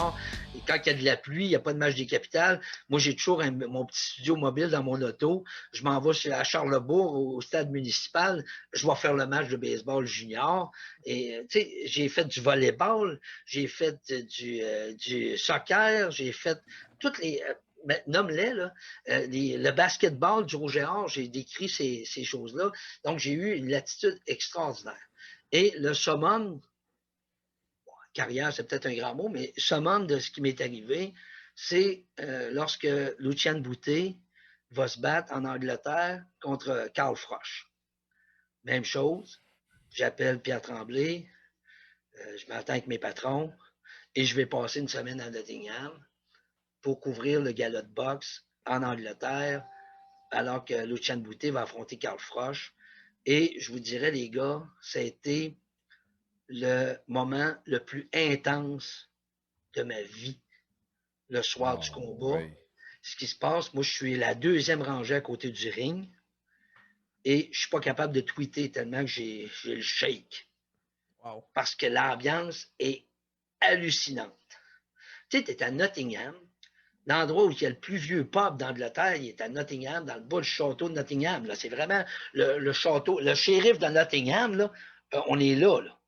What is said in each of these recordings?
juniors. Et quand il y a de la pluie, il n'y a pas de match des capitales. Moi, j'ai toujours mon petit studio mobile dans mon auto. Je m'en vais à Charlebourg, au stade municipal. Je vais faire le match de baseball junior. Et tu sais, j'ai fait du volleyball, j'ai fait du soccer, j'ai fait toutes les. Nomme-les, là. Le basketball du Rouge et Or, j'ai décrit ces choses-là. Donc, j'ai eu une latitude extraordinaire. Et le summum, carrière, c'est peut-être un grand mot, mais summum de ce qui m'est arrivé, c'est lorsque Lucien Boutet va se battre en Angleterre contre Carl Froch. Même chose, j'appelle Pierre Tremblay, je m'attends avec mes patrons et je vais passer une semaine à Nottingham pour couvrir le gala de boxe en Angleterre alors que Lucien Boutet va affronter Carl Froch. Et je vous dirais, les gars, ça a été le moment le plus intense de ma vie le soir du combat. Oui. Ce qui se passe, moi, je suis la deuxième rangée à côté du ring et je suis pas capable de tweeter tellement que j'ai le shake. Wow. Parce que l'ambiance est hallucinante. Tu sais, tu es à Nottingham, l'endroit où il y a le plus vieux pub d'Angleterre, il est à Nottingham, dans le bas du château de Nottingham. Là. C'est vraiment le château, le shérif de Nottingham, là, on est là, là.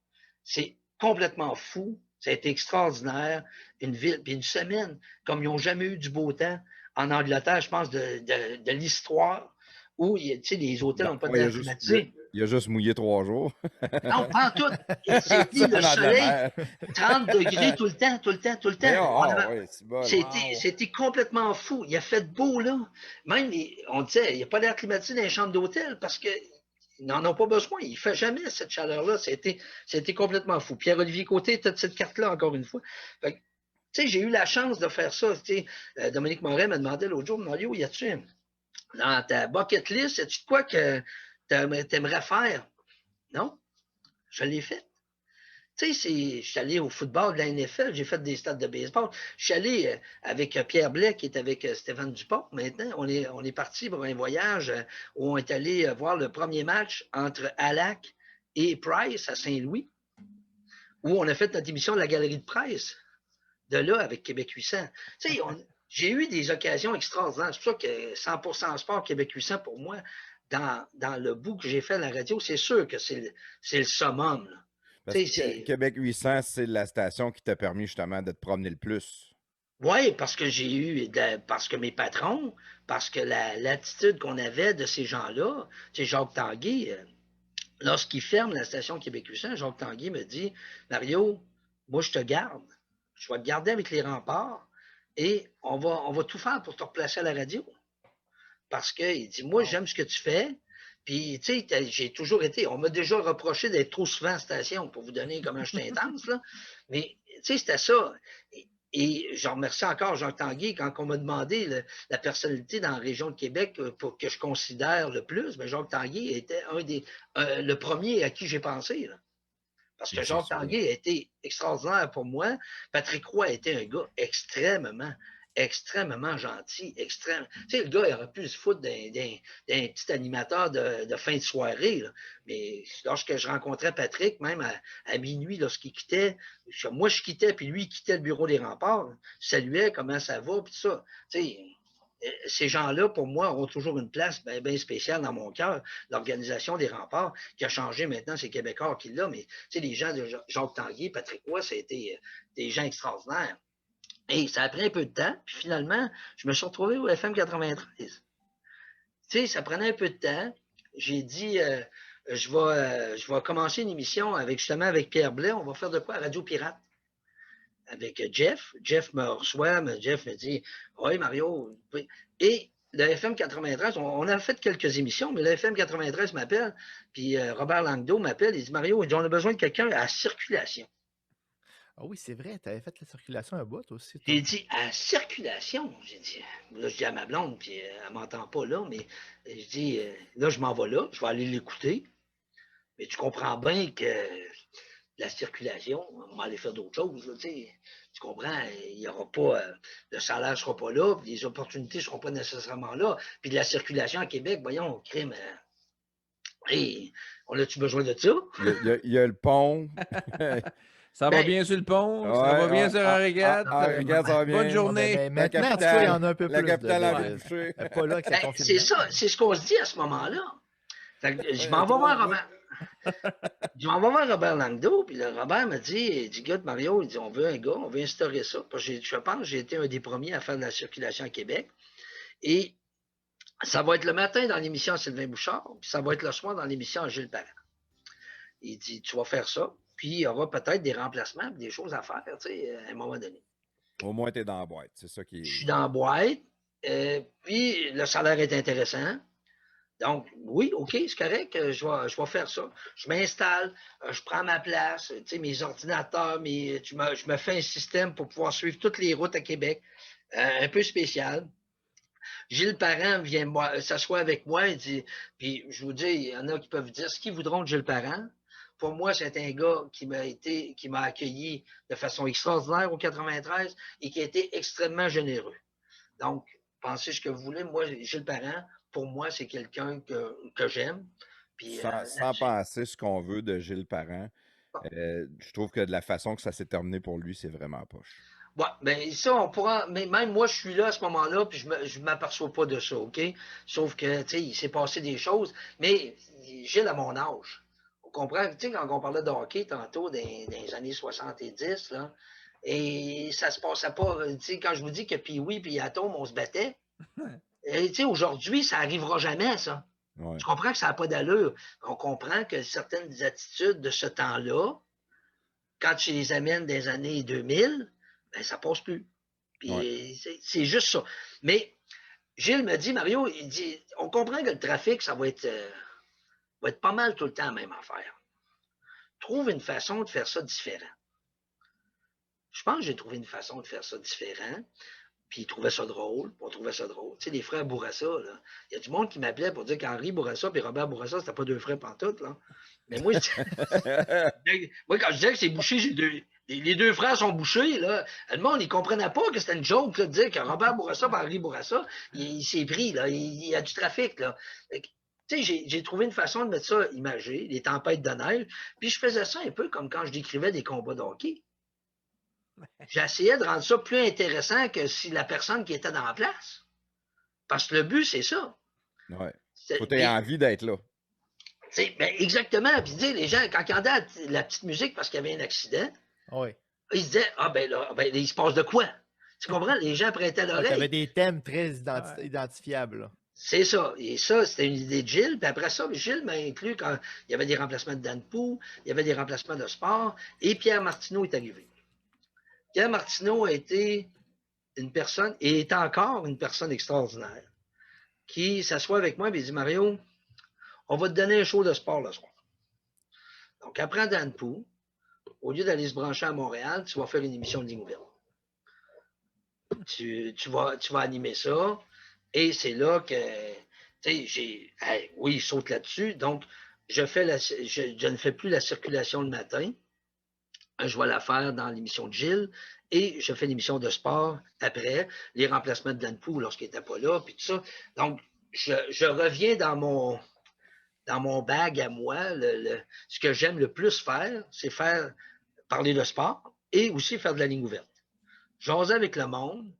C'est complètement fou. Ça a été extraordinaire. Une ville, puis une semaine, comme ils n'ont jamais eu du beau temps en Angleterre, je pense, de l'histoire, où tu sais, les hôtels n'ont pas Ouais, d'air climatisé. il a juste mouillé 3 jours. Non, pas en tout. C'était le soleil, 30 degrés tout le temps, tout le temps, tout le temps. Ouais, c'est bon. C'était complètement fou. Il a fait beau, là. Même, on disait, il n'y a pas d'air climatisé dans les chambres d'hôtel parce qu'ils n'en ont pas besoin. Il ne fait jamais cette chaleur-là. C'était complètement fou. Pierre-Olivier Côté était de cette carte-là, encore une fois. Tu sais, j'ai eu la chance de faire ça. Dominique Moret m'a demandé l'autre jour, Mario, y a-tu dans ta bucket list, y a-tu de quoi que t'aimerais faire? Non, je l'ai fait. Tu sais, je suis allé au football de la NFL, j'ai fait des stades de baseball. Je suis allé avec Pierre Blais, qui est avec Stéphane Dupont. Maintenant, on est parti pour un voyage où on est allé voir le premier match entre Alac et Price à Saint-Louis, où on a fait notre émission de la galerie de presse. De là, avec Québec 800. Tu sais, j'ai eu des occasions extraordinaires. C'est pour ça que 100% sport Québec 800, pour moi, dans le bout que j'ai fait à la radio, c'est sûr que c'est le summum. Là. Parce que Québec 800, c'est la station qui t'a permis justement de te promener le plus. Oui, parce que parce que mes patrons, parce que l'attitude qu'on avait de ces gens-là, tu sais, Jacques Tanguay, lorsqu'il ferme la station Québec 800, Jacques Tanguay me dit, Mario, moi je te garde. Je vais te garder avec les remparts et on va tout faire pour te replacer à la radio. Parce qu'il dit, moi, j'aime ce que tu fais. Puis, tu sais, j'ai toujours été, on m'a déjà reproché d'être trop souvent à station pour vous donner comment je suis intense, là. Mais, tu sais, c'était ça. Et je remercie encore Jacques Tanguay quand on m'a demandé la personnalité dans la région de Québec pour que je considère le plus. Mais Jacques Tanguay était le premier à qui j'ai pensé, là. Parce que Jacques Tanguay a été extraordinaire pour moi. Patrick Roy a été un gars extrêmement gentil, extrêmement. Tu sais, le gars, il aurait pu se foutre d'un petit animateur de fin de soirée. Là. Mais lorsque je rencontrais Patrick, même à minuit, lorsqu'il quittait, moi je quittais, puis lui, il quittait le bureau des remparts, je saluais comment ça va, puis tout ça. Tu sais, ces gens-là, pour moi, ont toujours une place bien spéciale dans mon cœur. L'organisation des remparts, qui a changé maintenant, c'est Québécois qui l'a, mais tu sais, les gens de Jacques Tanguay, Patrick Roy, ça a été des gens extraordinaires. Et ça a pris un peu de temps, puis finalement, je me suis retrouvé au FM 93. Tu sais, ça prenait un peu de temps. J'ai dit, je vais commencer une émission justement avec Pierre Blais. On va faire de quoi à Radio Pirate? Avec Jeff. Jeff me reçoit, Jeff me dit, oui, Mario. Et le FM 93, on a fait quelques émissions, mais le FM 93 m'appelle, puis Robert Langdo m'appelle, il dit, Mario, on a besoin de quelqu'un à circulation. Ah oui, c'est vrai, tu avais fait la circulation à bout aussi. J'ai dit, à circulation. J'ai dit, là, je dis à ma blonde, puis elle m'entend pas là, mais je dis, là, je m'en vais là, je vais aller l'écouter. Mais tu comprends bien que la circulation, on va aller faire d'autres choses, là, tu sais. Tu comprends, il y aura pas, le salaire ne sera pas là, puis les opportunités ne seront pas nécessairement là. Puis de la circulation à Québec, voyons, crime. Hey, on a-tu besoin de ça? Il y a le pont. Ça va Ben, bien sur le pont, ça Ouais, va bien ouais. sur Henri IV. Henri IV, ça va bien. Bonne journée. Mais La maintenant, en tout cas, il y en a un peu la plus de capitale en virus. bouché. Pas là que ça c'est confinement. ça, c'est ce qu'on se dit à ce moment-là. Fait que je Ouais, m'en vais trop voir vite. Robert. Je m'en vais voir Robert Langdo, puis le Robert m'a dit, il dit, gars de Mario, il dit, on veut un gars, on veut instaurer ça. Parce que je pense que j'ai été un des premiers à faire de la circulation à Québec. Et ça va être le matin dans l'émission Sylvain Bouchard, puis ça va être le soir dans l'émission Gilles Parent. Il dit, tu vas faire ça, puis il y aura peut-être des remplacements, des choses à faire, tu sais, à un moment donné. Au moins, t'es dans la boîte. C'est ça qui Je est. suis dans la boîte, puis le salaire est intéressant. Donc, oui, OK, c'est correct, je vais faire ça. Je m'installe, je prends ma place, tu sais, mes ordinateurs, je me fais un système pour pouvoir suivre toutes les routes à Québec, un peu spécial. Gilles Parent vient s'asseoir avec moi et dit, puis je vous dis, il y en a qui peuvent dire ce qu'ils voudront de Gilles Parent. Pour moi, c'est un gars qui m'a accueilli de façon extraordinaire au 93 et qui a été extrêmement généreux. Donc, pensez ce que vous voulez. Moi, Gilles Parent, pour moi, c'est quelqu'un que j'aime. Puis, Sans penser ce qu'on veut de Gilles Parent, je trouve que de la façon que ça s'est terminé pour lui, c'est vraiment poche. Ouais, ben ça, on pourra. Mais même moi, je suis là à ce moment-là, puis je m'aperçois pas de ça, OK? Sauf que, tu sais, il s'est passé des choses. Mais Gilles, à mon âge, on comprend, tu sais, quand on parlait de hockey tantôt, dans les années 70, là, et ça se passait pas. Tu sais, quand je vous dis que Pee-Wee puis Atom, on se battait, tu sais, aujourd'hui, ça arrivera jamais, ça. Ouais. Je comprends que ça n'a pas d'allure. On comprend que certaines attitudes de ce temps-là, quand tu les amènes des années 2000, ben, ça passe plus. Puis Ouais. c'est juste ça. Mais Gilles me dit, Mario, il dit, on comprend que le trafic, ça va être pas mal tout le temps la même affaire. Trouve une façon de faire ça différent. Je pense que j'ai trouvé une façon de faire ça différent. Puis ils trouvaient ça drôle, on trouvait ça drôle. Tu sais, les frères Bourassa, là, il y a du monde qui m'appelait pour dire qu'Henri Bourassa et Robert Bourassa, c'était pas deux frères pantoute, là. Mais moi, moi, quand je disais que c'est bouché, les deux frères sont bouchés, là. Le monde, il comprenait pas que c'était une joke, là, de dire que Robert Bourassa et Henri Bourassa, il s'est pris, là. Il y a du trafic, là. Tu sais, j'ai trouvé une façon de mettre ça imagé, les tempêtes de neige. Puis je faisais ça un peu comme quand je décrivais des combats de hockey. J'essayais de rendre ça plus intéressant que si la personne qui était dans la place. Parce que le but, c'est ça. Ouais. Faut que tu aies envie d'être là. Ben, exactement. Puis, les gens, quand ils entendaient la petite musique parce qu'il y avait un accident, Oui. ils se disaient, ah ben là, il se passe de quoi? Tu comprends? Les gens prêtaient Tu avais l'oreille. des thèmes très identifiables. Là. C'est ça. Et ça, c'était une idée de Gilles. Puis après ça, Gilles m'a inclus quand il y avait des remplacements de Dan Pou, il y avait des remplacements de sport, et Pierre Martineau est arrivé. Pierre Martineau a été une personne, et est encore une personne extraordinaire, qui s'assoit avec moi et dit, Mario, on va te donner un show de sport le soir. Donc, après Dan Pou, au lieu d'aller se brancher à Montréal, tu vas faire une émission de ligne ouverte. Tu vas animer ça, et c'est là que, tu sais, oui, il saute là-dessus. Donc, je ne fais plus la circulation le matin. Je vais la faire dans l'émission de Gilles et je fais l'émission de sport après, les remplacements de Dan Pou lorsqu'il n'était pas là, puis tout ça. Donc, je reviens dans mon bag à moi. Ce que j'aime le plus faire, c'est parler de sport et aussi faire de la ligne ouverte. Jaser avec le monde,